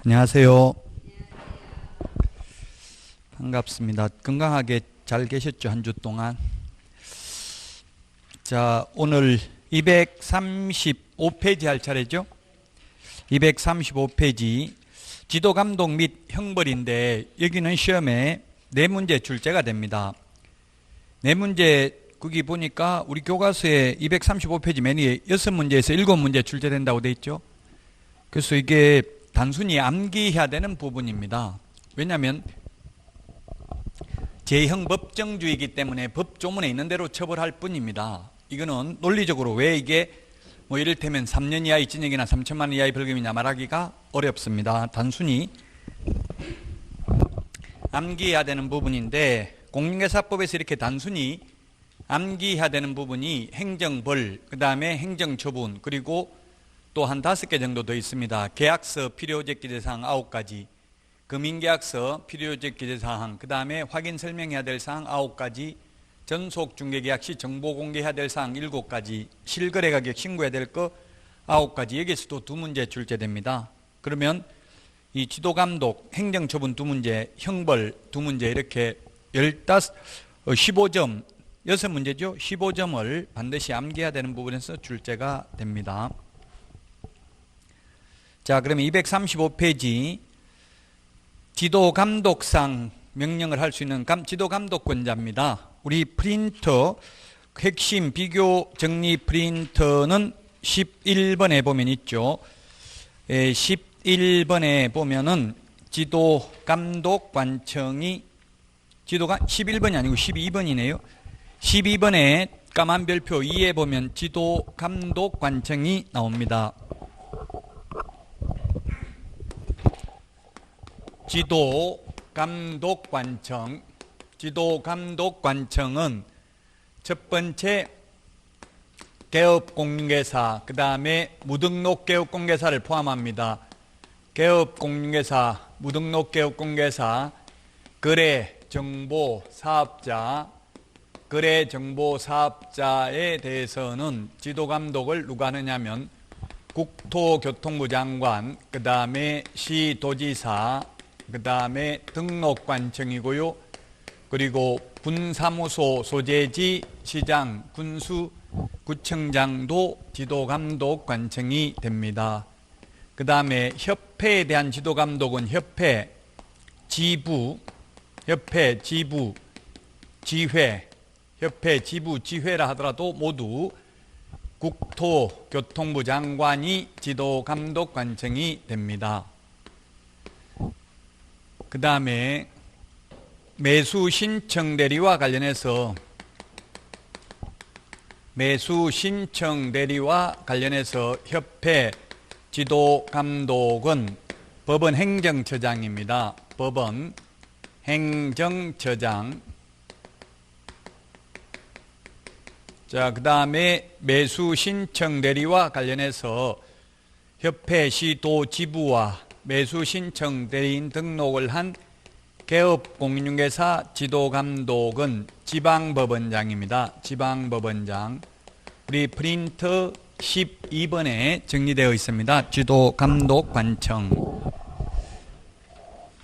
안녕하세요. 반갑습니다. 건강하게 잘 계셨죠? 한 주 동안. 자, 오늘 235페이지 할 차례죠? 235페이지 지도감독 및 형벌인데 여기는 시험에 4문제 출제가 됩니다. 4문제 거기 보니까 우리 교과서에 235페이지 맨 위에 6문제에서 7문제 출제된다고 돼 있죠? 그래서 이게 단순히 암기해야 되는 부분입니다. 왜냐하면 제형 법정주의이기 때문에 법조문에 있는 대로 처벌할 뿐입니다. 이거는 논리적으로 왜 이게 이를테면 3년 이하의 징역이나 3천만 원 이하의 벌금이냐 말하기가 어렵습니다. 단순히 암기해야 되는 부분인데 공인중개사법에서 이렇게 단순히 암기해야 되는 부분이 행정벌, 그 다음에 행정처분, 그리고 또 한 5개 정도 더 있습니다. 계약서 필요적 기재사항 9가지, 금융계약서 필요적 기재사항, 그 다음에 확인 설명해야 될 사항 9가지, 전속 중개계약 시 정보 공개해야 될 사항 7가지, 실거래 가격 신고해야 될 거 9가지, 여기서도 2문제 출제됩니다. 그러면 이 지도감독, 행정처분 2문제, 형벌 2문제 이렇게 15점, 6문제죠? 15점을 반드시 암기해야 되는 부분에서 출제가 됩니다. 자, 그러면 235페이지 지도감독상 명령을 할 수 있는 지도감독권자입니다. 우리 프린터 핵심 비교 정리 프린터는 11번에 보면 있죠. 11번에 보면은 지도감독관청이 11번이 아니고 12번이네요. 12번에 까만 별표 2에 보면 지도감독관청이 나옵니다. 지도감독관청은 첫 번째 개업공인중개사, 그 다음에 무등록 개업공인중개사를 포함합니다. 개업공인중개사, 무등록 개업공인중개사, 거래정보사업자에 대해서는 지도감독을 누가 하느냐면 국토교통부 장관, 그 다음에 시도지사, 그 다음에 등록관청이고요. 그리고 분사무소 소재지 시장, 군수, 구청장도 지도감독관청이 됩니다. 그 다음에 협회에 대한 지도감독은 협회, 지부, 지회라 하더라도 모두 국토교통부 장관이 지도감독관청이 됩니다. 그 다음에 매수신청 대리와 관련해서 협회 지도감독은 법원 행정처장입니다. 법원 행정처장. 자, 그 다음에 매수신청 대리와 관련해서 협회 시도 지부와 매수신청 대리인 등록을 한 개업공인중개사 지도감독은 지방법원장입니다. 지방법원장. 우리 프린터 12번에 정리되어 있습니다. 지도감독관청.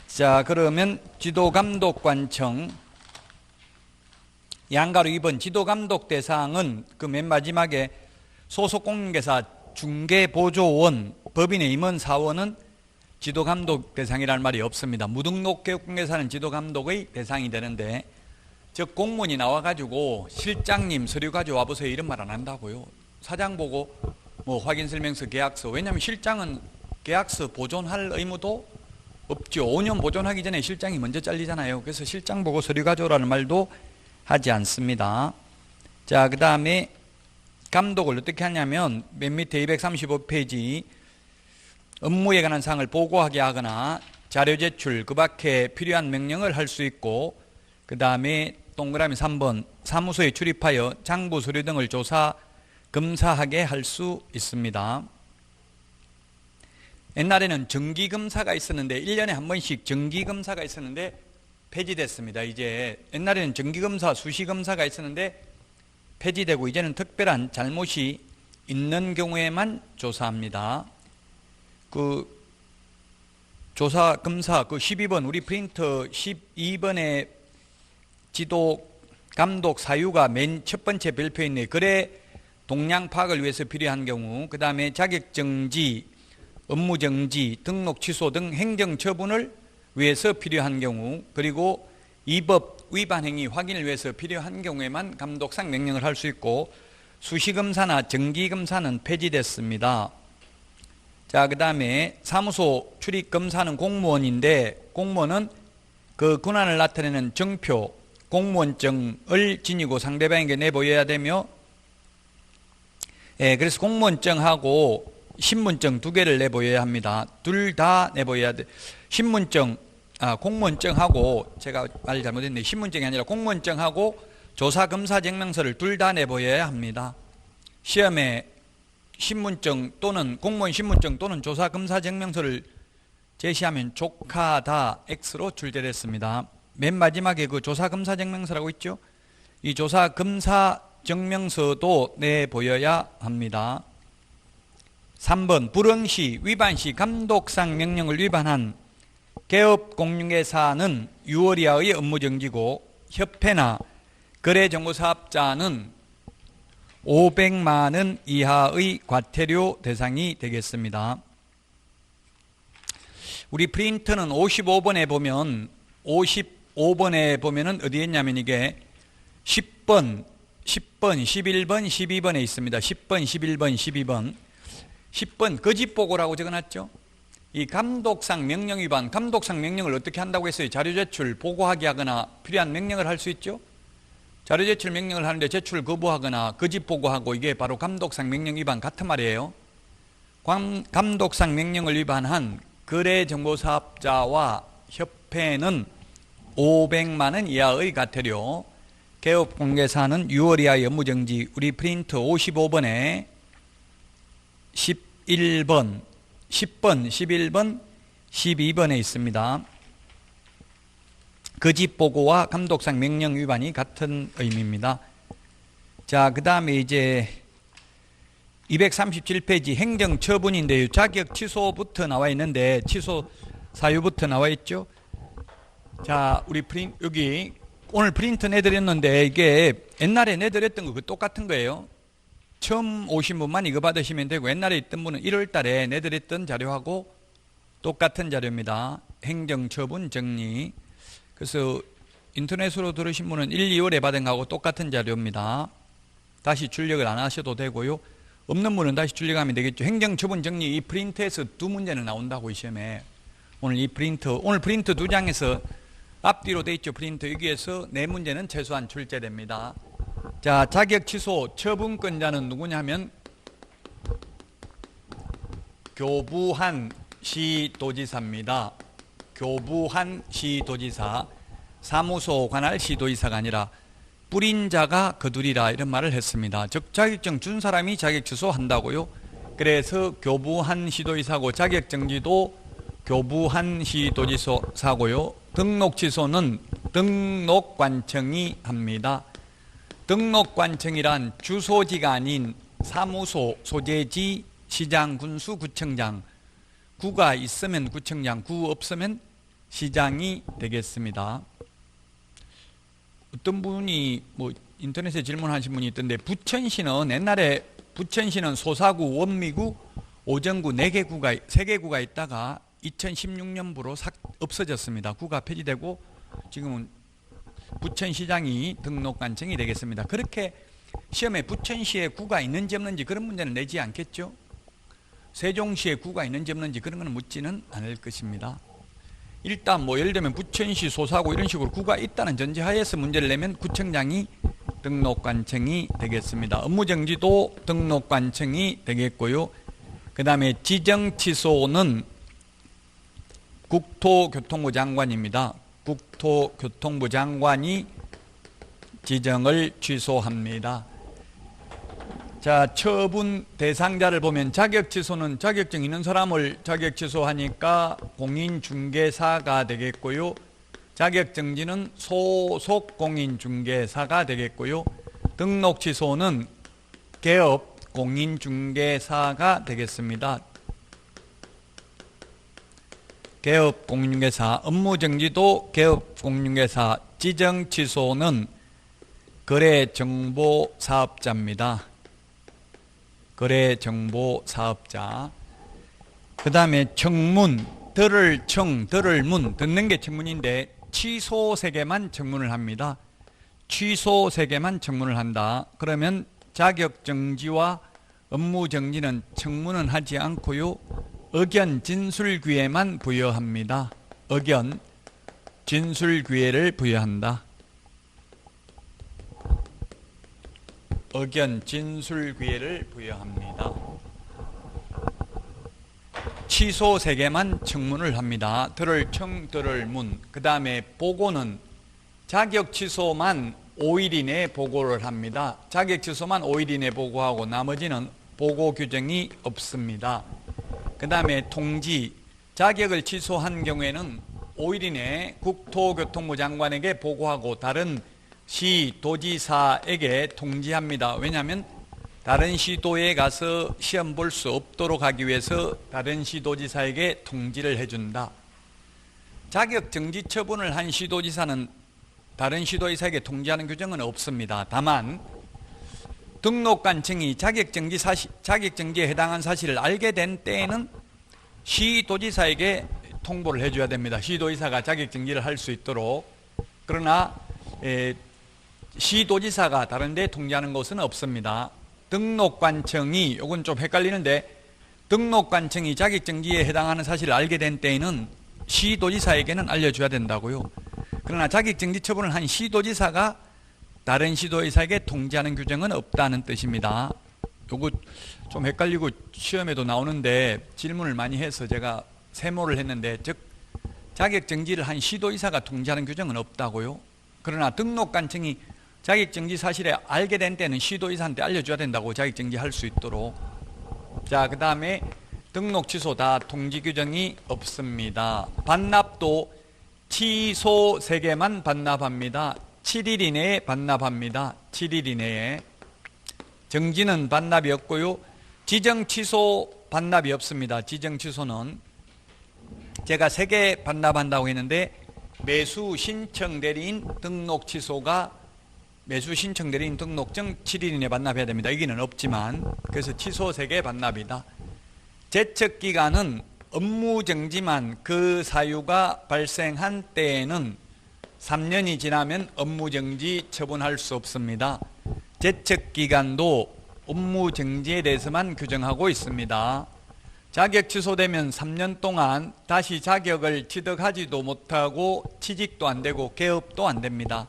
자, 그러면 지도감독관청 양가로 2번 지도감독 대상은 그 맨 마지막에 소속공인중개사 중개보조원 법인의 임원사원은 지도감독 대상이라는 말이 없습니다. 무등록 개업공인중개사는 지도감독의 대상이 되는데 즉 공무원이 나와가지고 실장님 서류 가져와 보세요 이런 말 안 한다고요. 사장 보고 확인설명서 계약서, 왜냐하면 실장은 계약서 보존할 의무도 없죠. 5년 보존하기 전에 실장이 먼저 잘리잖아요. 그래서 실장 보고 서류 가져오라는 말도 하지 않습니다. 자, 그 다음에 감독을 어떻게 하냐면 맨 밑에 235페이지 업무에 관한 사항을 보고하게 하거나 자료 제출, 그 밖에 필요한 명령을 할 수 있고, 그 다음에 동그라미 3번 사무소에 출입하여 장부 서류 등을 조사, 검사하게 할 수 있습니다. 옛날에는 정기검사가 있었는데 1년에 한 번씩 정기검사가 있었는데 폐지됐습니다. 이제 옛날에는 정기검사, 수시검사가 있었는데 폐지되고 이제는 특별한 잘못이 있는 경우에만 조사합니다. 조사 검사 그 12번 우리 프린터 12번에 지도 감독 사유가 맨 첫 번째 별표에 있네. 거래 동량 파악을 위해서 필요한 경우, 그 다음에 자격정지, 업무정지, 등록 취소 등 행정처분을 위해서 필요한 경우, 그리고 이 법 위반 행위 확인을 위해서 필요한 경우에만 감독상 명령을 할 수 있고, 수시검사나 정기검사는 폐지됐습니다. 자, 그 다음에 사무소 출입검사는 공무원인데, 공무원은 그 권한을 나타내는 정표, 공무원증을 지니고 상대방에게 내보여야 되며, 그래서 공무원증하고 신분증 두 개를 내보여야 합니다. 둘 다 내보여야 돼. 공무원증하고, 제가 말 잘못했네. 신분증이 아니라 공무원증하고 조사검사증명서를 둘 다 내보여야 합니다. 시험에 신분증 또는 공무원 신분증 또는 조사검사증명서를 제시하면 조카다 X로 출제됐습니다. 맨 마지막에 그 조사검사증명서라고 있죠. 이 조사검사증명서도 내보여야 합니다. 3번 불응시, 위반시 감독상 명령을 위반한 개업공인회사는 6월 이하의 업무정지고, 협회나 거래정보사업자는 500만 원 이하의 과태료 대상이 되겠습니다. 우리 프린터는 55번에 보면, 55번에 보면은 어디에 있냐면 이게 10번, 11번, 12번에 있습니다. 10번, 11번, 12번. 10번 거짓보고라고 적어놨죠. 이 감독상 명령 위반, 감독상 명령을 어떻게 한다고 했어요? 자료 제출, 보고하게 하거나 필요한 명령을 할 수 있죠. 자료 제출 명령을 하는데 제출 거부하거나 거짓보고하고, 이게 바로 감독상 명령 위반 같은 말이에요. 감독상 명령을 위반한 거래정보사업자와 협회는 500만 원 이하의 과태료, 개업공개사는 6월 이하의 업무정지. 우리 프린터 55번에 11번, 10번, 11번, 12번에 있습니다. 거짓보고와 감독상 명령 위반이 같은 의미입니다. 자, 그 다음에 이제 237페이지 행정처분인데요. 자격 취소부터 나와 있는데, 취소 사유부터 나와 있죠. 자, 우리 여기 오늘 프린트 내드렸는데, 이게 옛날에 내드렸던 거 똑같은 거예요. 처음 오신 분만 이거 받으시면 되고, 옛날에 있던 분은 1월 달에 내드렸던 자료하고 똑같은 자료입니다. 행정처분 정리. 그래서 인터넷으로 들으신 분은 1, 2월에 받은 거하고 똑같은 자료입니다. 다시 출력을 안 하셔도 되고요. 없는 분은 다시 출력하면 되겠죠. 행정처분 정리, 이 프린트에서 두 문제는 나온다고, 이 시험에. 오늘 프린트 두 장에서 앞뒤로 돼 있죠. 프린트 여기에서 네 문제는 최소한 출제됩니다. 자, 자격 취소 처분권자는 누구냐 하면 교부한 시도지사입니다. 교부한 시도지사, 사무소 관할 시도지사가 아니라 뿌린 자가 거두리라, 이런 말을 했습니다. 즉 자격증 준 사람이 자격 취소한다고요. 그래서 교부한 시도지사고, 자격정지도 교부한 시도지사고요. 등록 취소는 등록관청이 합니다. 등록관청이란 주소지가 아닌 사무소, 소재지, 시장, 군수, 구청장, 구가 있으면 구청장, 구 없으면 시장이 되겠습니다. 어떤 분이 인터넷에 질문하신 분이 있던데, 부천시는 옛날에 부천시는 소사구, 원미구, 오정구 3개 구가 있다가 2016년부로 없어졌습니다. 구가 폐지되고 지금은 부천시장이 등록관청이 되겠습니다. 그렇게 시험에 부천시에 구가 있는지 없는지 그런 문제는 내지 않겠죠. 세종시에 구가 있는지 없는지 그런 건 묻지는 않을 것입니다. 일단 예를 들면 부천시, 소사구 이런 식으로 구가 있다는 전제하에서 문제를 내면 구청장이 등록관청이 되겠습니다. 업무정지도 등록관청이 되겠고요. 그 다음에 지정취소는 국토교통부 장관입니다. 국토교통부 장관이 지정을 취소합니다. 자, 처분 대상자를 보면 자격 취소는 자격증 있는 사람을 자격 취소하니까 공인중개사가 되겠고요. 자격 정지는 소속 공인중개사가 되겠고요. 등록 취소는 개업 공인중개사가 되겠습니다. 개업공인중개사, 업무정지도 개업공인중개사, 지정취소는 거래정보사업자입니다. 거래정보사업자. 그 다음에 청문, 들을 청, 들을 문, 듣는 게 청문인데 취소 3개만 청문을 합니다. 취소 3개만 청문을 한다. 그러면 자격정지와 업무정지는 청문은 하지 않고요. 의견 진술기회만 부여합니다. 의견 진술기회를 부여한다. 의견 진술기회를 부여합니다. 취소 3개만 청문을 합니다. 들을 청, 들을 문. 그 다음에 보고는 자격 취소만 5일 이내에 보고를 합니다. 자격 취소만 5일 이내에 보고하고 나머지는 보고 규정이 없습니다. 그 다음에 통지, 자격을 취소한 경우에는 5일 이내에 국토교통부 장관에게 보고하고 다른 시, 도지사에게 통지합니다. 왜냐하면 다른 시도에 가서 시험 볼 수 없도록 하기 위해서 다른 시도지사에게 통지를 해준다. 자격정지 처분을 한 시도지사는 다른 시도지사에게 통지하는 규정은 없습니다. 다만 등록관청이 자격정지에 해당한 사실을 알게 된 때에는 시도지사에게 통보를 해줘야 됩니다. 시도지사가 자격정지를 할 수 있도록. 그러나 시도지사가 다른 데 통지하는 것은 없습니다. 등록관청이, 이건 좀 헷갈리는데, 등록관청이 자격정지에 해당하는 사실을 알게 된 때에는 시도지사에게는 알려줘야 된다고요. 그러나 자격정지 처분을 한 시도지사가 다른 시도지사에게 통지하는 규정은 없다는 뜻입니다. 요거 좀 헷갈리고 시험에도 나오는데 질문을 많이 해서 제가 세모를 했는데, 즉 자격정지를 한 시도지사가 통지하는 규정은 없다고요. 그러나 등록관청이 자격정지 사실에 알게 된 때는 시도지사한테 알려줘야 된다고, 자격정지 할 수 있도록. 자, 그 다음에 등록 취소 다 통지 규정이 없습니다. 반납도 취소 3개만 반납합니다. 7일 이내에 반납합니다. 7일 이내에. 정지는 반납이 없고요. 지정 취소 반납이 없습니다. 지정 취소는 제가 3개 반납한다고 했는데, 매수 신청 대리인 등록 취소가 매수 신청 대리인 등록증 7일 이내 반납해야 됩니다. 여기는 없지만, 그래서 취소 3개 반납이다. 제척기간은 업무정지만 그 사유가 발생한 때에는 3년이 지나면 업무정지 처분할 수 없습니다. 제척기간도 업무정지에 대해서만 규정하고 있습니다. 자격 취소되면 3년 동안 다시 자격을 취득하지도 못하고 취직도 안 되고 개업도 안 됩니다.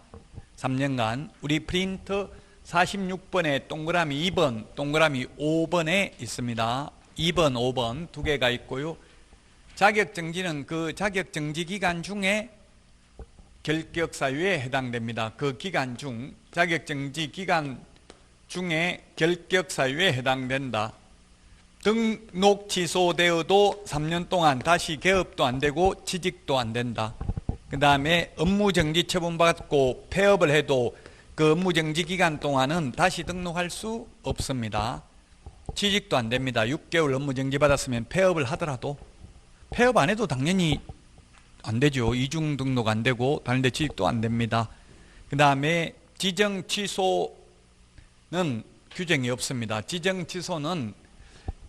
3년간. 우리 프린트 46번에 동그라미 2번, 동그라미 5번에 있습니다. 2번, 5번 두 개가 있고요. 자격정지는 그 자격정지 기간 중에 결격사유에 해당됩니다. 그 기간 중, 자격정지 기간 중에 결격사유에 해당된다. 등록 취소되어도 3년 동안 다시 개업도 안 되고 취직도 안 된다. 그 다음에 업무정지 처분받고 폐업을 해도 그 업무정지 기간 동안은 다시 등록할 수 없습니다. 취직도 안 됩니다. 6개월 업무정지 받았으면 폐업을 하더라도. 폐업 안 해도 당연히 안 되죠. 이중 등록 안 되고 다른 데 취직도 안 됩니다. 그 다음에 지정 취소는 규정이 없습니다. 지정 취소는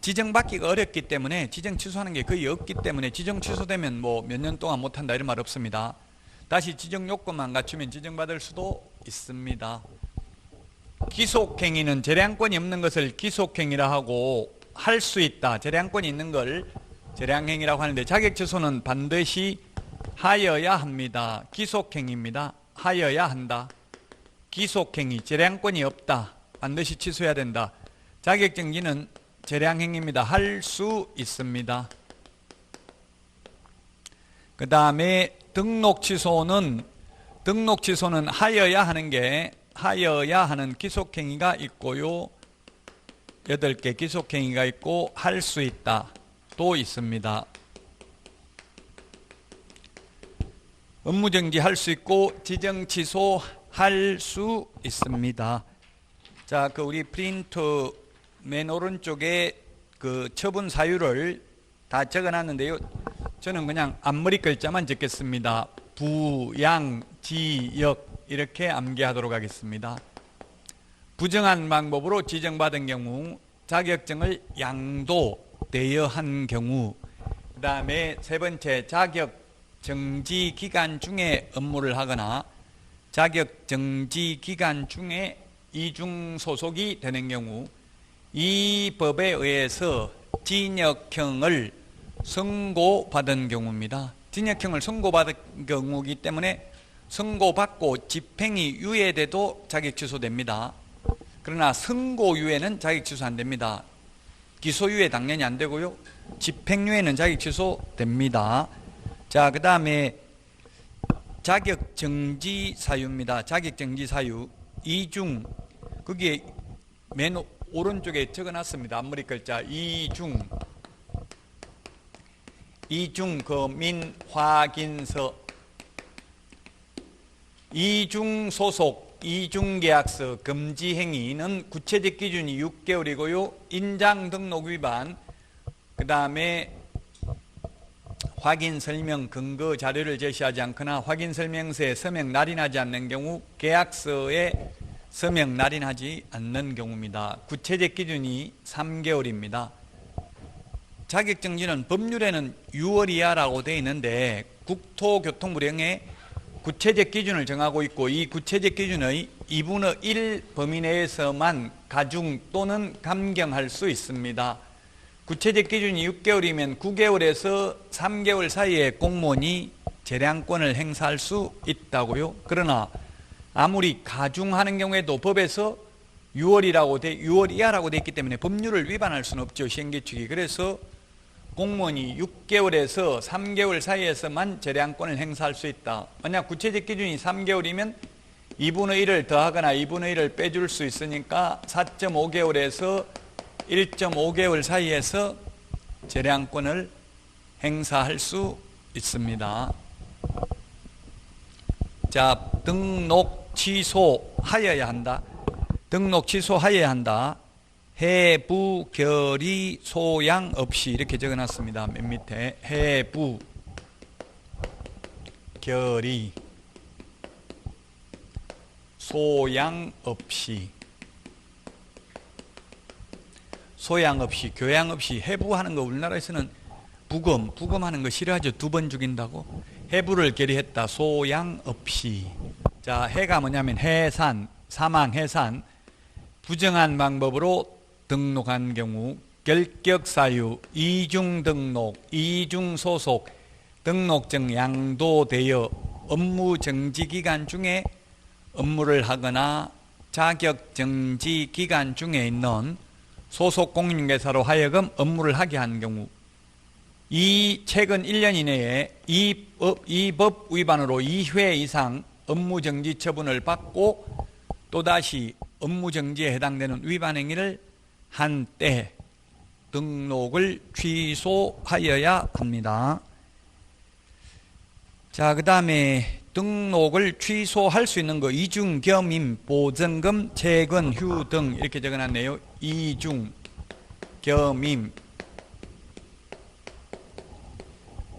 지정받기가 어렵기 때문에, 지정 취소하는 게 거의 없기 때문에 지정 취소되면 뭐 몇 년 동안 못한다 이런 말 없습니다. 다시 지정 요건만 갖추면 지정받을 수도 있습니다. 기속행위는 재량권이 없는 것을 기속행위라 하고, 할 수 있다, 재량권이 있는 걸 재량행위라고 하는데, 자격 취소는 반드시 하여야 합니다. 기속행위입니다. 하여야 한다. 기속행위, 재량권이 없다, 반드시 취소해야 된다. 자격정지는 재량행위입니다. 할 수 있습니다. 그 다음에 등록 취소는 하여야 하는 기속행위가 있고요. 8개 기속행위가 있고, 할 수 있다 또 있습니다. 업무정지 할 수 있고, 지정 취소 할 수 있습니다. 자, 그 우리 프린트 맨 오른쪽에 그 처분 사유를 다 적어 놨는데요. 저는 그냥 앞머리 글자만 적겠습니다. 부양지역 이렇게 암기하도록 하겠습니다. 부정한 방법으로 지정받은 경우, 자격증을 양도대여한 경우, 그 다음에 세 번째 자격 정지 기간 중에 업무를 하거나 자격 정지 기간 중에 이중 소속이 되는 경우, 이 법에 의해서 징역형을 선고받은 경우입니다. 징역형을 선고받은 경우이기 때문에 선고받고 집행이 유예돼도 자격 취소됩니다. 그러나 선고유예는 자격 취소 안 됩니다. 기소유예 당연히 안 되고요. 집행유예는 자격 취소됩니다. 자, 그 다음에 자격정지 사유입니다. 자격정지 사유 이중, 거기에 맨 오른쪽에 적어놨습니다. 앞머리 글자 이중 거민 확인서, 이중 소속, 이중 계약서 금지 행위는 구체적 기준이 6개월이고요. 인장 등록 위반, 그 다음에 확인 설명 근거 자료를 제시하지 않거나 확인 설명서에 서명 날인하지 않는 경우, 계약서에 서명 날인하지 않는 경우입니다. 구체적 기준이 3개월입니다. 자격정지는 법률에는 6월 이하라고 되어 있는데 국토교통부령에 구체적 기준을 정하고 있고, 이 구체적 기준의 2분의 1 범위 내에서만 가중 또는 감경할 수 있습니다. 구체적 기준이 6개월이면 9개월에서 3개월 사이에 공무원이 재량권을 행사할 수 있다고요. 그러나 아무리 가중하는 경우에도 법에서 6월 이하라고 되어 있기 때문에 법률을 위반할 수는 없죠, 시행규칙이. 그래서 공무원이 6개월에서 3개월 사이에서만 재량권을 행사할 수 있다. 만약 구체적 기준이 3개월이면 2분의 1을 더하거나 2분의 1을 빼줄 수 있으니까 4.5개월에서 1.5개월 사이에서 재량권을 행사할 수 있습니다. 자, 등록 취소하여야 한다. 등록 취소하여야 한다. 해부, 결의, 소양 없이 이렇게 적어놨습니다. 맨 밑에 해부, 결의, 소양 없이, 소양 없이, 교양 없이. 해부하는 거 우리나라에서는 부검하는 거 싫어하죠. 2번 죽인다고. 해부를 결의했다. 소양 없이. 자, 해가 뭐냐면 해산, 사망, 해산. 부정한 방법으로 등록한 경우, 결격사유, 이중등록, 이중소속, 등록증 양도되어 업무정지기간 중에 업무를 하거나 자격정지기간 중에 있는 소속공인중개사로 하여금 업무를 하게 한 경우, 이 최근 1년 이내에 이 법 위반으로 2회 이상 업무정지 처분을 받고 또다시 업무정지에 해당되는 위반 행위를 한 때 등록을 취소하여야 합니다. 자, 그 다음에 등록을 취소할 수 있는 거, 이중, 겸임, 보증금, 채권, 휴 등 이렇게 적어놨네요. 이중, 겸임,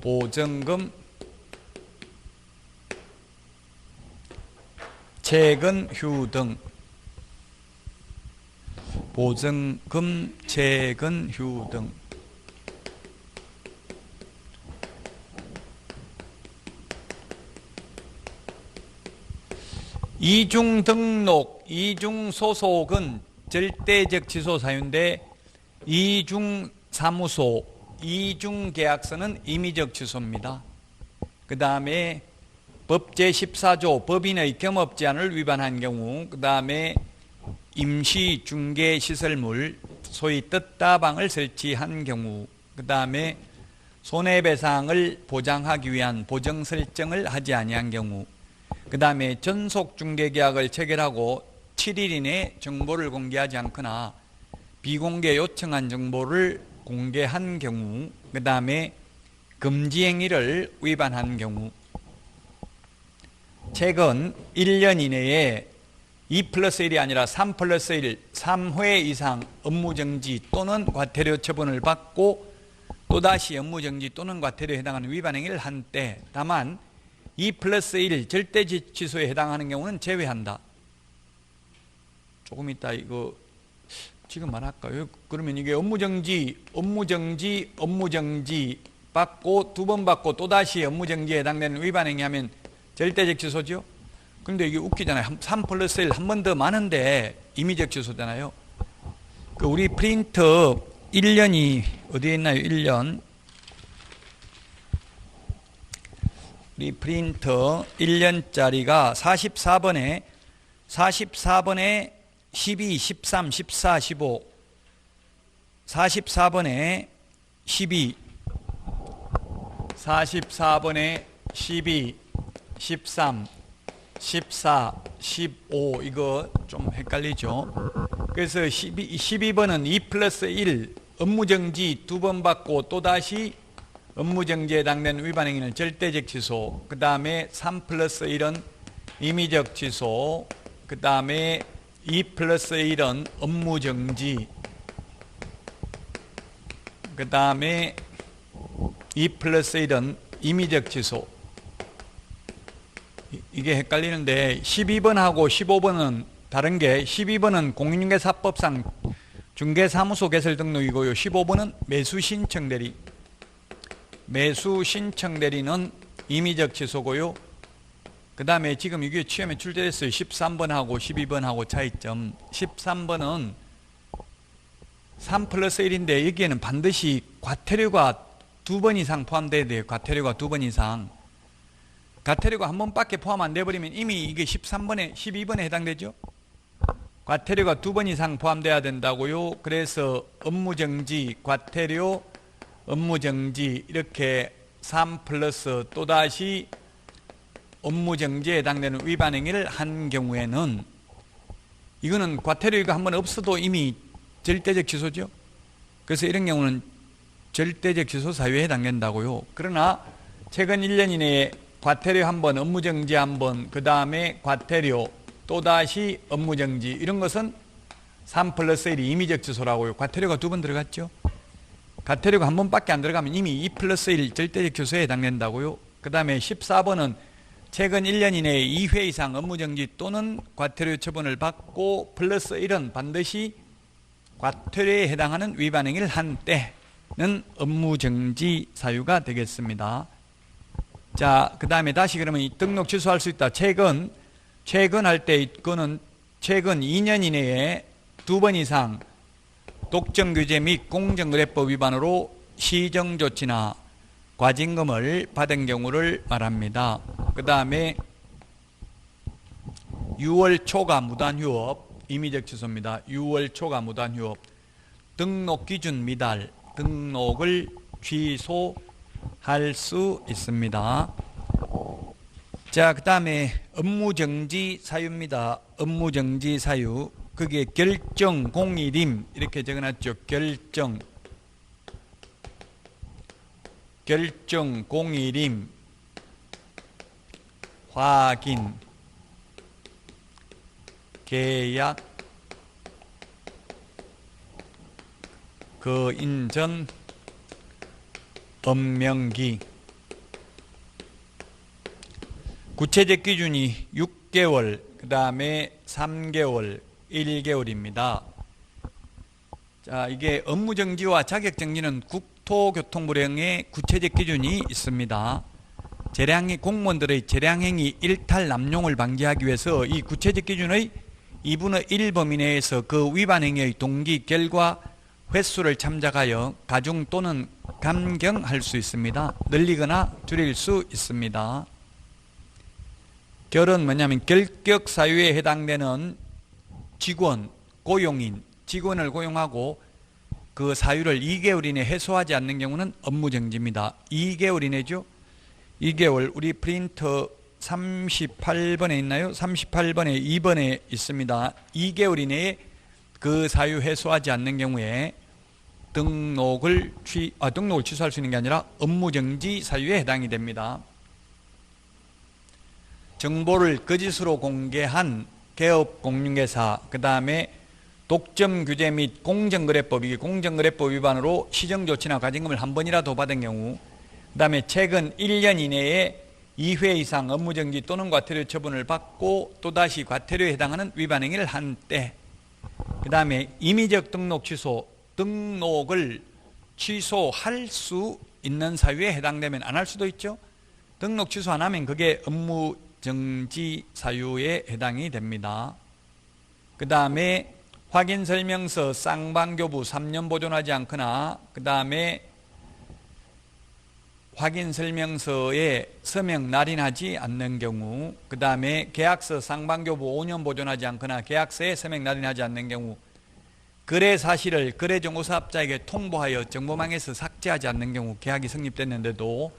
보증금, 채권, 휴 등. 보증금, 채권, 휴 등. 이중 등록, 이중 소속은 절대적 취소 사유인데, 이중 사무소, 이중 계약서는 임의적 취소입니다. 그 다음에 법 제14조 법인의 겸업 제한을 위반한 경우, 그 다음에 임시 중개 시설물, 소위 뜻다방을 설치한 경우, 그 다음에 손해배상을 보장하기 위한 보정 설정을 하지 아니한 경우, 그 다음에 전속 중개계약을 체결하고 7일 이내 정보를 공개하지 않거나 비공개 요청한 정보를 공개한 경우, 그 다음에 금지행위를 위반한 경우, 최근 1년 이내에 2+1이 아니라 3+1, 3회 이상 업무정지 또는 과태료 처분을 받고 또다시 업무정지 또는 과태료에 해당하는 위반 행위를 한 때 다만 2+1 절대지수에 해당하는 경우는 제외한다. 조금 이따 이거 지금 말할까요? 그러면 이게 업무정지 받고 2번 받고 또다시 업무정지에 해당되는 위반 행위하면 절대적 취소죠. 근데 이게 웃기잖아요. 3+1 한 번 더 많은데 임의적 취소잖아요. 그 우리 프린터 1년이 어디에 있나요? 1년. 우리 프린터 1년짜리가 44번에 12, 13, 14, 15 44번에 12 44번에 12, 13, 14, 15 이거 좀 헷갈리죠. 그래서 12번은 2+1 업무정지 2번 받고 또다시 업무정지에 해당되는 위반 행위는 절대적 취소, 그 다음에 3+1은 임의적 취소, 그 다음에 2+1은 업무정지, 그 다음에 2+1은 임의적 취소. 이게 헷갈리는데 12번하고 15번은 다른 게 12번은 공인중개사법상 중개사무소 개설 등록이고요. 15번은 매수신청대리. 매수신청대리는 임의적 취소고요. 그 다음에 지금 이게 시험에 출제됐어요. 13번하고 12번하고 차이점. 13번은 3+1인데 여기에는 반드시 과태료가 2번 이상 포함돼야 돼요. 과태료가 2번 이상. 과태료가 한 번밖에 포함 안 돼버리면 이미 이게 13번에 12번에 해당되죠. 과태료가 2번 이상 포함돼야 된다고요. 그래서 업무정지, 과태료, 업무정지 이렇게 3 플러스 또다시 업무정지에 해당되는 위반 행위를 한 경우에는 이거는 과태료가 한 번 없어도 이미 절대적 취소죠. 그래서 이런 경우는 절대적 취소 사유에 해당된다고요. 그러나 최근 1년 이내에 과태료 한 번, 업무정지 한 번, 그 다음에 과태료, 또다시 업무정지 이런 것은 3+1이 임의적 취소라고요. 과태료가 2번 들어갔죠. 과태료가 한 번밖에 안 들어가면 이미 2+1 절대적 취소에 해당된다고요. 그 다음에 14번은 최근 1년 이내에 2회 이상 업무정지 또는 과태료 처분을 받고 플러스 1은 반드시 과태료에 해당하는 위반 행위를 한 때는 업무정지 사유가 되겠습니다. 자, 그 다음에 다시 그러면 이 등록 취소할 수 있다. 최근 할 때 이거는 최근 2년 이내에 2번 이상 독점규제 및 공정거래법 위반으로 시정조치나 과징금을 받은 경우를 말합니다. 그 다음에 6월 초과 무단휴업, 임의적 취소입니다. 6월 초과 무단휴업, 등록기준 미달, 등록을 취소할 수 있습니다. 자, 그 다음에 업무정지 사유입니다. 업무정지 사유. 그게 결정 공일임 이렇게 적어놨죠. 결정 공일임 확인 계약 인전 업명기. 구체적 기준이 6개월, 그 다음에 3개월, 1개월입니다. 자, 이게 업무정지와 자격정지는 국토교통부령의 구체적 기준이 있습니다. 공무원들의 재량행위 일탈 남용을 방지하기 위해서 이 구체적 기준의 2분의 1 범위 내에서 그 위반 행위의 동기, 결과, 횟수를 참작하여 가중 또는 감경할 수 있습니다. 늘리거나 줄일 수 있습니다. 결은 뭐냐면 결격 사유에 해당되는 직원, 고용인, 직원을 고용하고 그 사유를 2개월 이내 해소하지 않는 경우는 업무정지입니다. 2개월 이내죠. 2개월. 우리 프린터 38번에 있나요? 38번에 2번에 있습니다. 2개월 이내에 그 사유 해소하지 않는 경우에 등록을 취소할 수 있는 게 아니라 업무정지 사유에 해당이 됩니다. 정보를 거짓으로 공개한 개업공인중개사, 그 다음에 독점 규제 및 공정거래법, 이게 공정거래법 위반으로 시정조치나 과징금을 한 번이라도 받은 경우, 그 다음에 최근 1년 이내에 2회 이상 업무정지 또는 과태료 처분을 받고 또다시 과태료에 해당하는 위반 행위를 한 때, 그 다음에 임의적 등록 취소, 등록을 취소할 수 있는 사유에 해당되면 안 할 수도 있죠. 등록 취소 안 하면 그게 업무정지 사유에 해당이 됩니다. 그 다음에 확인설명서 쌍방교부 3년 보존하지 않거나, 그 다음에 확인설명서에 서명 날인하지 않는 경우, 그 다음에 계약서 쌍방교부 5년 보존하지 않거나 계약서에 서명 날인하지 않는 경우, 거래 사실을 거래정보사업자에게 통보하여 정보망에서 삭제하지 않는 경우, 계약이 성립됐는데도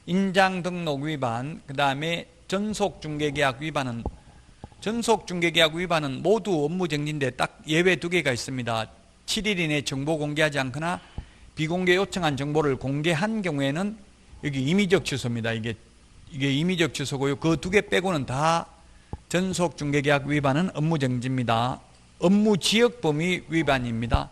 인장 등록 위반, 그 다음에 전속중개계약 위반은, 전속중개계약 위반은 모두 업무정지인데 딱 예외 2개가 있습니다. 7일 이내 정보 공개하지 않거나 비공개 요청한 정보를 공개한 경우에는 여기 임의적 취소입니다. 이게 임의적 취소고요. 그 2개 빼고는 다 전속중개계약 위반은 업무정지입니다. 업무지역범위 위반입니다.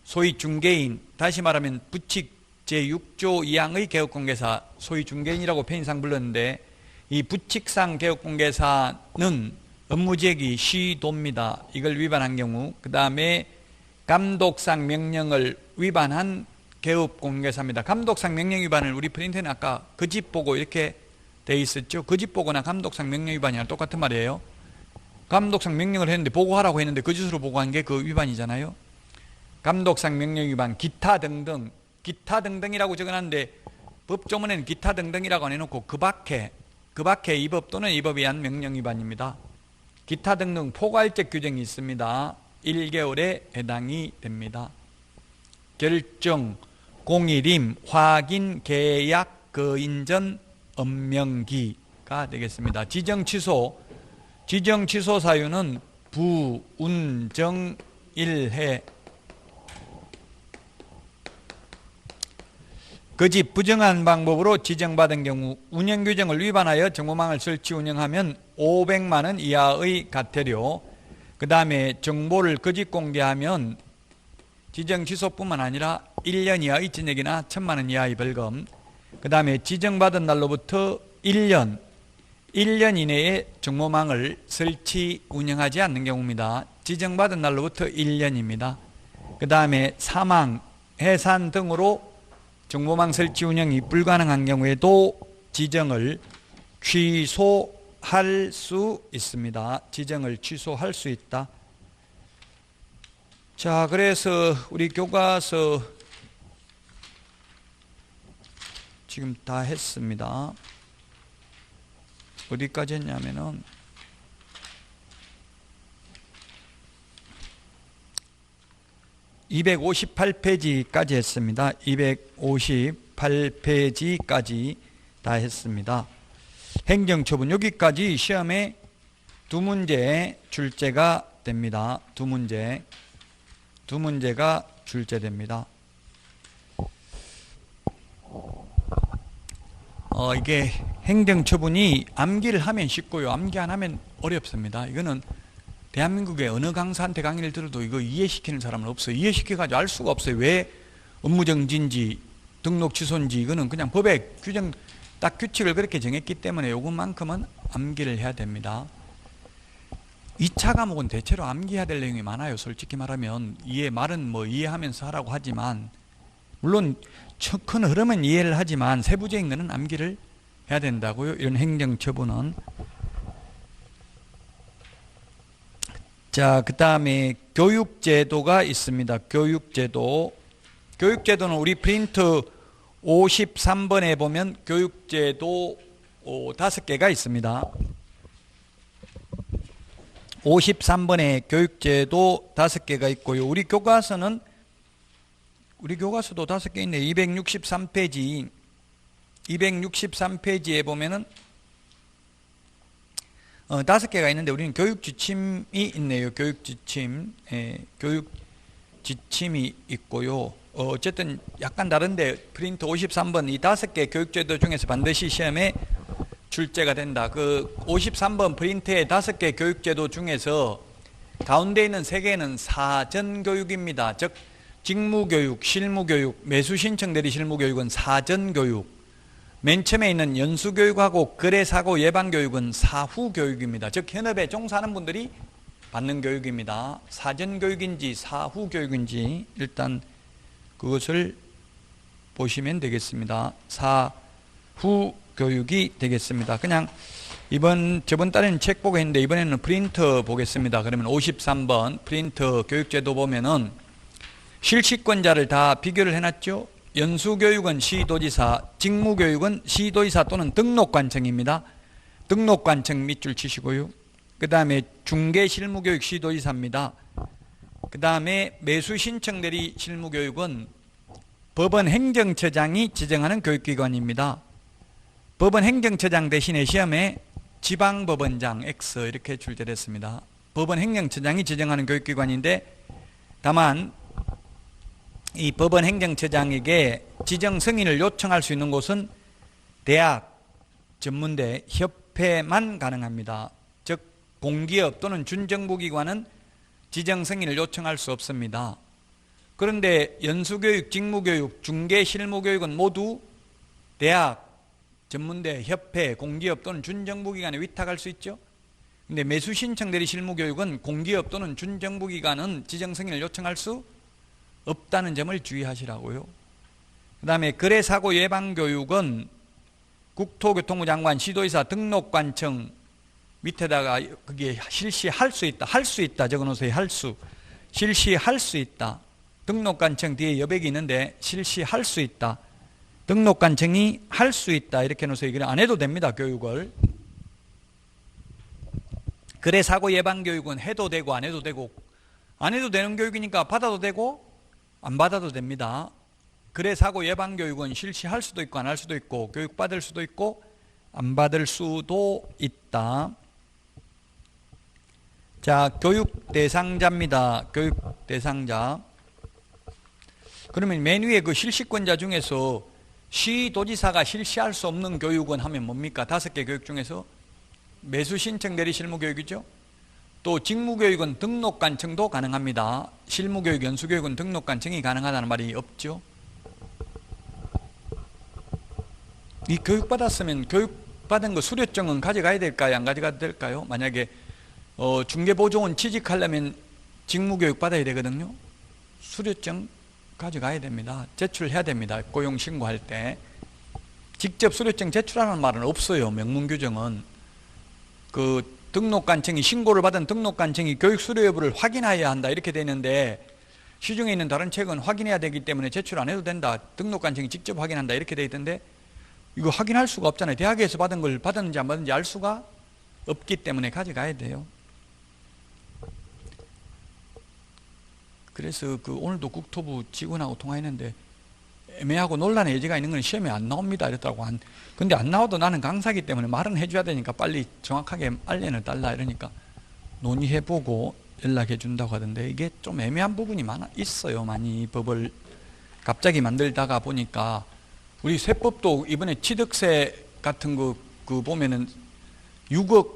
소위 중개인, 다시 말하면 부칙 제6조 2항의 개업공개사, 소위 중개인이라고 편의상 불렀는데, 이 부칙상 개업공개사는 업무지역이 시도입니다. 이걸 위반한 경우, 그 다음에 감독상 명령을 위반한 개업공개사입니다. 감독상 명령 위반을 우리 프린트는 아까 그 집 보고 이렇게 돼 있었죠. 그 집 보고나 감독상 명령 위반이랑 똑같은 말이에요. 감독상 명령을 했는데 보고하라고 했는데 그 짓으로 보고한 게 그 위반이잖아요. 감독상 명령 위반, 기타 등등, 기타 등등이라고 적어놨는데 법조문에는 기타 등등이라고 안 해놓고 그 밖에 이 법 또는 이 법에 의한 명령 위반입니다. 기타 등등 포괄적 규정이 있습니다. 1개월에 해당이 됩니다. 결정, 공일임, 확인, 계약, 거인전, 업명기가 되겠습니다. 지정 취소, 지정 취소 사유는 부, 운, 정, 일해. 그 집 부정한 방법으로 지정받은 경우 운영규정을 위반하여 정보망을 설치 운영하면 500만 원 이하의 과태료, 그 다음에 정보를 거짓 공개하면 지정 취소뿐만 아니라 1년 이하의 징역이나 1,000만 원 이하의 벌금, 그 다음에 지정받은 날로부터 1년 이내에 정보망을 설치 운영하지 않는 경우입니다. 지정받은 날로부터 1년입니다. 그 다음에 사망, 해산 등으로 정보망 설치 운영이 불가능한 경우에도 지정을 취소할 수 있습니다. 지정을 취소할 수 있다. 자, 그래서 우리 교과서 지금 다 했습니다. 어디까지 했냐면은 258페이지까지 했습니다. 258페이지까지 다 했습니다. 행정처분 여기까지 시험에 2문제 출제가 됩니다. 2문제가 출제됩니다. 이게 행정처분이 암기를 하면 쉽고요. 암기 안 하면 어렵습니다. 이거는 대한민국의 어느 강사한테 강의를 들어도 이거 이해시키는 사람은 없어요. 이해시켜가지고 알 수가 없어요. 왜 업무정지인지 등록 취소인지 이거는 그냥 법에 규정 딱 규칙을 그렇게 정했기 때문에 요것만큼은 암기를 해야 됩니다. 2차 과목은 대체로 암기해야 될 내용이 많아요. 솔직히 말하면 말은 뭐 이해하면서 하라고 하지만 물론 큰 흐름은 이해를 하지만 세부적인 거는 암기를 해야 된다고요. 이런 행정처분은. 자, 그 다음에 교육제도가 있습니다. 교육제도는 우리 프린트 53번에 보면 교육제도 5개가 있습니다. 53번에 교육제도 5개가 있고요. 우리 교과서도 5개 있네. 263페이지에 보면은 5개가 있는데 우리는 교육지침이 있네요. 교육지침이 있고요. 어쨌든 약간 다른데 프린트 53번 이 5개 교육제도 중에서 반드시 시험에 출제가 된다. 그 53번 프린트의 5개 교육제도 중에서 가운데 있는 세 개는 사전교육입니다. 즉 직무교육, 실무교육, 매수신청 대리 실무교육은 사전교육, 맨 처음에 있는 연수교육하고 거래사고 예방교육은 사후교육입니다. 즉 현업에 종사하는 분들이 받는 교육입니다. 사전교육인지 사후교육인지 일단 그것을 보시면 되겠습니다. 사후교육이 되겠습니다. 그냥 저번 달에는 책 보고 했는데 이번에는 프린터 보겠습니다. 그러면 53번 프린터 교육제도 보면은 실시권자를 다 비교를 해놨죠. 연수교육은 시도지사, 직무교육은 시도지사 또는 등록관청입니다. 등록관청 밑줄 치시고요. 그 다음에 중개실무교육 시도지사입니다. 그 다음에 매수신청대리 실무교육은 법원 행정처장이 지정하는 교육기관입니다. 법원 행정처장 대신에 시험에 지방법원장 X 이렇게 출제됐습니다. 법원 행정처장이 지정하는 교육기관인데 다만 이 법원 행정처장에게 지정 승인을 요청할 수 있는 곳은 대학, 전문대, 협회만 가능합니다. 즉 공기업 또는 준정부기관은 지정 승인을 요청할 수 없습니다. 그런데 연수교육, 직무교육, 중개, 실무교육은 모두 대학, 전문대, 협회, 공기업 또는 준정부기관에 위탁할 수 있죠. 그런데 매수신청대리 실무교육은 공기업 또는 준정부기관은 지정 승인을 요청할 수 없다는 점을 주의하시라고요. 그 다음에 거래사고 예방교육은 국토교통부 장관, 시도지사, 등록관청 밑에다가 그게 실시할 수 있다, 할 수 있다 적어놓으세요. 할 수, 실시할 수 있다. 등록관청 뒤에 여백이 있는데 실시할 수 있다. 등록관청이 할 수 있다 이렇게 해놓으세요. 이걸 안 해도 됩니다. 교육을. 거래사고 예방교육은 해도 되고 안 해도 되고, 안 해도 되는 교육이니까 받아도 되고 안 받아도 됩니다. 거래사고 예방교육은 실시할 수도 있고 안 할 수도 있고 교육받을 수도 있고 안 받을 수도 있다. 자, 교육 대상자입니다. 교육 대상자. 그러면 맨 위에 그 실시권자 중에서 시도지사가 실시할 수 없는 교육은 하면 뭡니까? 5개 교육 중에서 매수신청 대리 실무교육이죠. 또 직무교육은 등록관청도 가능합니다. 실무교육, 연수교육은 등록관청이 가능하다는 말이 없죠. 이 교육받았으면 교육받은 거 수료증은 가져가야 될까요? 안 가져가도 될까요? 만약에 중개보조원 취직하려면 직무교육 받아야 되거든요. 수료증 가져가야 됩니다. 제출해야 됩니다. 고용신고할 때. 직접 수료증 제출하는 말은 없어요. 명문규정은. 그 등록관청이, 신고를 받은 등록관청이 교육수료 여부를 확인해야 한다 이렇게 되는데 시중에 있는 다른 책은 확인해야 되기 때문에 제출 안 해도 된다. 등록관청이 직접 확인한다 이렇게 돼 있던데 이거 확인할 수가 없잖아요. 대학에서 받은 걸 받았는지 안 받았는지 알 수가 없기 때문에 가져가야 돼요. 그래서 오늘도 국토부 직원하고 통화했는데 애매하고 논란의 여지가 있는 건 시험에 안 나옵니다 이랬다고. 근데 안 나와도 나는 강사기 때문에 말은 해줘야 되니까 빨리 정확하게 알려는 달라 이러니까 논의해보고 연락해 준다고 하던데 이게 좀 애매한 부분이 있어요. 많이 법을 갑자기 만들다가 보니까 우리 세법도 이번에 취득세 같은 거 보면은 6억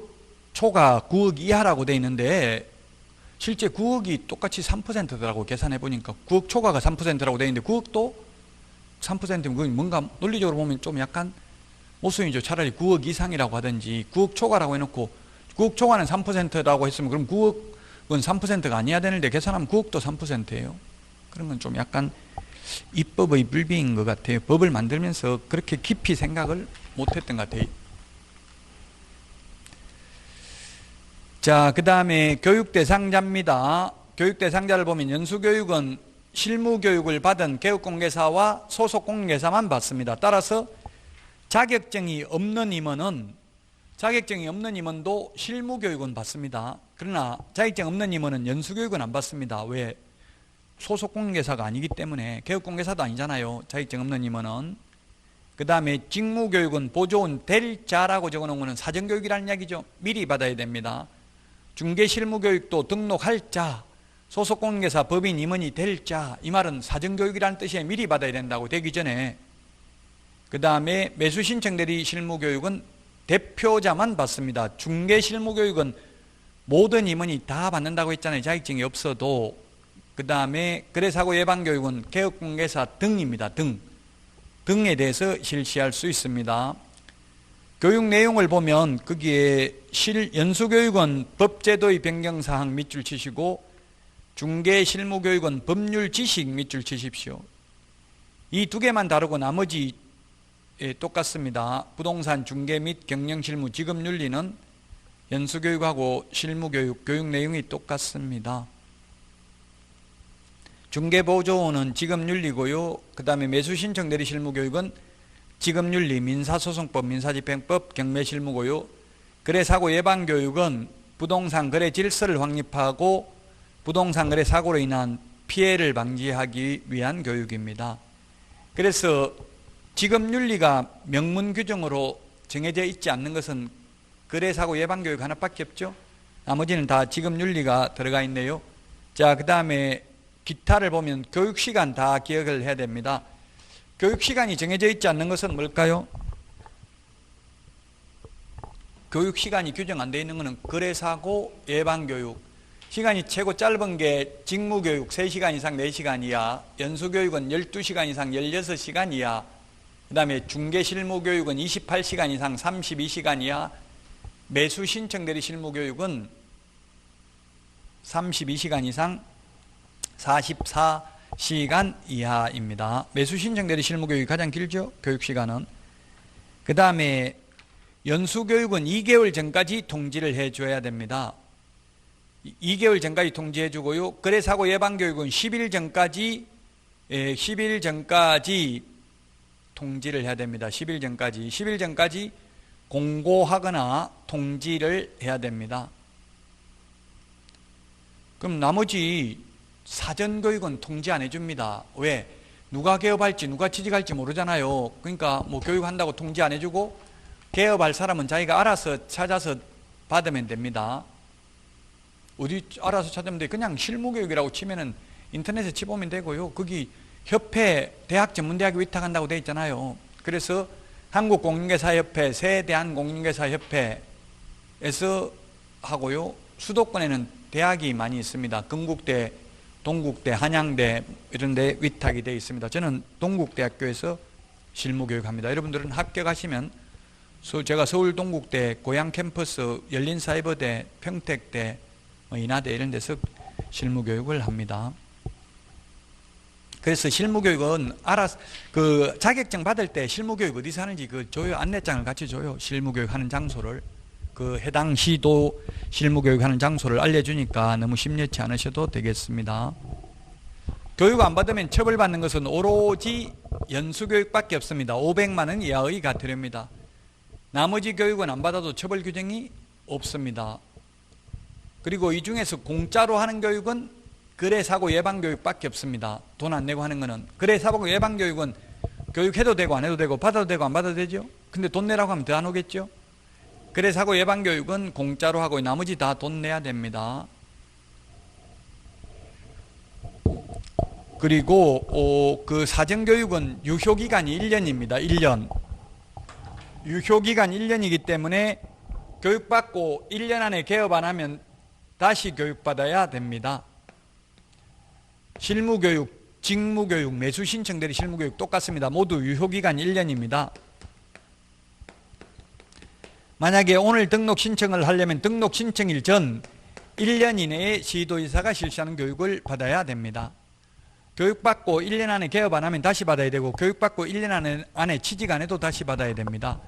초과 9억 이하라고 돼 있는데 실제 9억이 똑같이 3%더라고 계산해 보니까 9억 초과가 3%라고 돼 있는데 9억도 3%면 그건 뭔가 논리적으로 보면 좀 약간 모순이죠. 차라리 9억 이상이라고 하든지 9억 초과라고 해놓고 9억 초과는 3%라고 했으면 그럼 9억은 3%가 아니어야 되는데 계산하면 9억도 3%예요. 그런 건 좀 약간 입법의 불비인 것 같아요. 법을 만들면서 그렇게 깊이 생각을 못했던 것 같아요. 자, 그 다음에 교육 대상자입니다. 교육 대상자를 보면 연수교육은 실무교육을 받은 개업공개사와 소속공개사만 받습니다. 따라서 자격증이 없는 임원도 실무교육은 받습니다. 그러나 자격증 없는 임원은 연수교육은 안 받습니다. 왜? 소속공개사가 아니기 때문에. 개업공개사도 아니잖아요. 자격증 없는 임원은. 그 다음에 직무교육은 보조원 될 자라고 적어놓은 것은 사전교육이라는 이야기죠. 미리 받아야 됩니다. 중개실무교육도 등록할 자, 소속공개사, 법인, 임원이 될 자, 이 말은 사전교육이라는 뜻이에요. 미리 받아야 된다고, 되기 전에. 그 다음에 매수신청대리 실무교육은 대표자만 받습니다. 중개실무교육은 모든 임원이 다 받는다고 했잖아요. 자격증이 없어도. 그 다음에 거래사고 예방교육은 개업공개사 등입니다. 등에 대해서 실시할 수 있습니다. 교육 내용을 보면 거기에 연수교육은 법제도의 변경사항 밑줄 치시고 중개실무교육은 법률 지식 밑줄 치십시오. 이 두 개만 다르고 나머지 똑같습니다. 부동산 중개 및 경영실무 지급윤리는 연수교육하고 실무교육 교육 내용이 똑같습니다. 중개보조원은 지급윤리고요. 그 다음에 매수신청 대리실무교육은 지급윤리, 민사소송법, 민사집행법, 경매실무고요. 거래사고 예방교육은 부동산 거래 질서를 확립하고 부동산 거래 사고로 인한 피해를 방지하기 위한 교육입니다. 그래서 지급윤리가 명문 규정으로 정해져 있지 않는 것은 거래사고 예방교육 하나밖에 없죠. 나머지는 다 지급윤리가 들어가 있네요. 자, 그 다음에 기타를 보면 교육시간 다 기억을 해야 됩니다. 교육시간이 정해져 있지 않는 것은 뭘까요? 교육시간이 규정 안 되어 있는 것은 거래사고 예방교육. 시간이 최고 짧은 게 직무교육 3시간 이상 4시간 이하, 연수교육은 12시간 이상 16시간 이하, 그 다음에 중개실무교육은 28시간 이상 32시간 이하, 매수신청대리 실무교육은 32시간 이상 44시간 이하입니다. 매수신청대리 실무교육이 가장 길죠? 교육시간은. 그 다음에 연수교육은 2개월 전까지 통지를 해줘야 됩니다. 2개월 전까지 통지해 주고요. 거래사고 예방교육은 10일 전까지 통지를 해야 됩니다. 10일 전까지 공고하거나 통지를 해야 됩니다. 그럼 나머지 사전교육은 통지 안 해줍니다. 왜? 누가 개업할지 누가 취직할지 모르잖아요. 그러니까 뭐 교육한다고 통지 안 해주고 개업할 사람은 자기가 알아서 찾아서 받으면 됩니다. 어디 알아서 찾으면 돼. 그냥 실무교육이라고 치면은 인터넷에 치보면 되고요. 거기 협회, 대학 전문대학에 위탁한다고 돼 있잖아요. 그래서 한국공인중개사협회, 새대한공인중개사협회에서 하고요. 수도권에는 대학이 많이 있습니다. 건국대, 동국대, 한양대 이런 데 위탁이 되어 있습니다. 저는 동국대학교에서 실무교육합니다. 여러분들은 합격하시면 제가 서울 동국대, 고양 캠퍼스, 열린사이버대, 평택대, 인하대 이런 데서 실무교육을 합니다. 그래서 실무교육은 그 자격증 받을 때 실무교육 어디서 하는지 그 줘요. 안내장을 같이 줘요. 실무교육 하는 장소를. 그 해당 시도 실무교육 하는 장소를 알려주니까 너무 심려치 않으셔도 되겠습니다. 교육 안 받으면 처벌받는 것은 오로지 연수교육밖에 없습니다. 500만 원 이하의 과태료입니다. 나머지 교육은 안 받아도 처벌 규정이 없습니다. 그리고 이 중에서 공짜로 하는 교육은 거래사고 예방교육밖에 없습니다. 돈 안 내고 하는 거는. 거래사고 예방교육은 교육해도 되고 안 해도 되고 받아도 되고 안 받아도 되죠. 근데 돈 내라고 하면 더 안 오겠죠. 거래사고 예방교육은 공짜로 하고 나머지 다 돈 내야 됩니다. 그리고 그 사전교육은 유효기간이 1년입니다. 1년. 유효기간 1년이기 때문에 교육받고 1년 안에 개업 안 하면 다시 교육받아야 됩니다. 실무교육, 직무교육, 매수신청대리 실무교육 똑같습니다. 모두 유효기간 1년입니다. 만약에 오늘 등록 신청을 하려면 등록 신청일 전 1년 이내에 시도지사가 실시하는 교육을 받아야 됩니다. 교육받고 1년 안에 개업 안 하면 다시 받아야 되고 교육받고 1년 안에 취직 안 해도 다시 받아야 됩니다.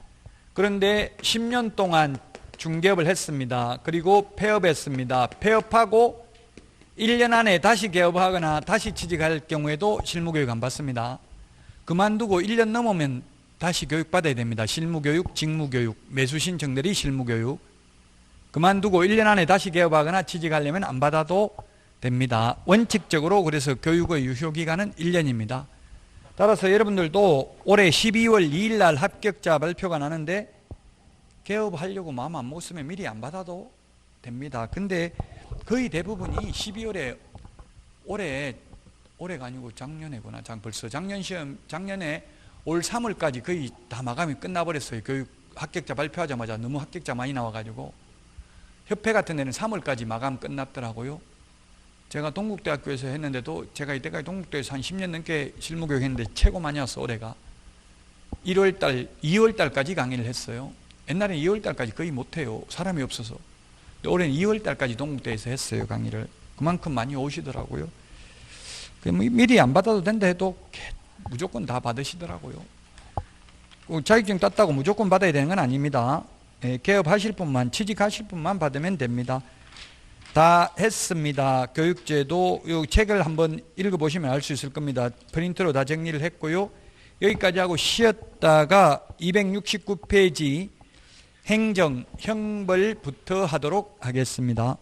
그런데 10년 동안 중개업을 했습니다. 그리고 폐업했습니다. 폐업하고 1년 안에 다시 개업하거나 다시 취직할 경우에도 실무교육 안 받습니다. 그만두고 1년 넘으면 다시 교육받아야 됩니다. 실무교육, 직무교육, 매수신청대리 실무교육. 그만두고 1년 안에 다시 개업하거나 취직하려면 안 받아도 됩니다. 원칙적으로 그래서 교육의 유효기간은 1년입니다. 따라서 여러분들도 올해 12월 2일 날 합격자 발표가 나는데 개업하려고 마음 안 먹었으면 미리 안 받아도 됩니다. 근데 거의 대부분이 12월에 올해가 아니고 작년에구나. 벌써 작년 시험, 작년에 올 3월까지 거의 다 마감이 끝나버렸어요. 교육 합격자 발표하자마자 너무 합격자 많이 나와가지고 협회 같은 데는 3월까지 마감 끝났더라고요. 제가 동국대학교에서 했는데도 제가 이때까지 동국대에서 한 10년 넘게 실무교육 했는데 최고 많이 왔어. 올해가 1월달 2월달까지 강의를 했어요. 옛날에 2월달까지 거의 못해요. 사람이 없어서. 근데 올해는 2월달까지 동국대에서 했어요. 강의를. 그만큼 많이 오시더라고요. 미리 안 받아도 된다 해도 무조건 다 받으시더라고요. 자격증 땄다고 무조건 받아야 되는 건 아닙니다. 개업하실 분만, 취직하실 분만 받으면 됩니다. 다 했습니다. 교육제도 이 책을 한번 읽어보시면 알 수 있을 겁니다. 프린트로 다 정리를 했고요. 여기까지 하고 쉬었다가 269페이지 행정 형벌부터 하도록 하겠습니다.